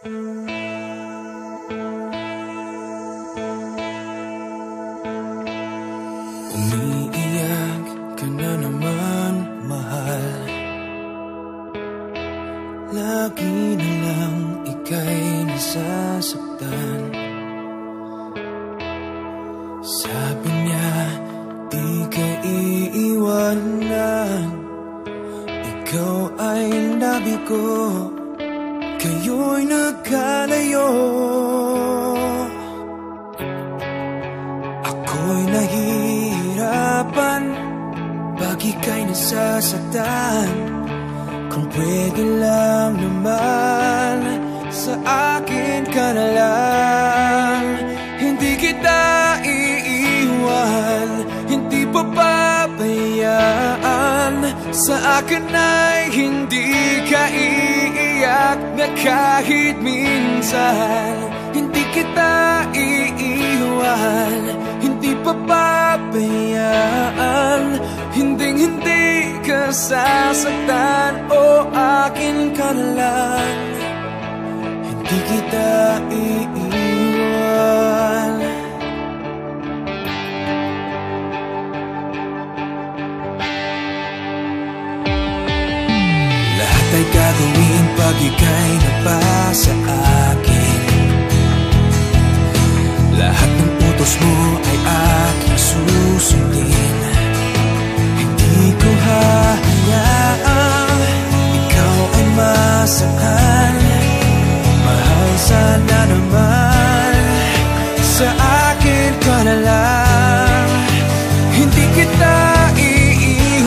Umiiyak ka na naman, mahal. Lagi na lang ika'y nasasaktan. Sabi niya, di ka iiwanan. Ikaw ay nabi ko, kayo'y nagkalayo. Ako'y nahihirapan pag ika'y nasasaktan. Kung pwede lang naman, sa akin ka na lang. Hindi kita iiwan, hindi papabayaan. Sa akin ay hindi ka iiyak na kahit minsan. Hindi kita iiwan, hindi papabayaan. Hinding-hindi ka sasaktan, o akin ka na lang. Hindi kita iiwan. Lahat ay gagawin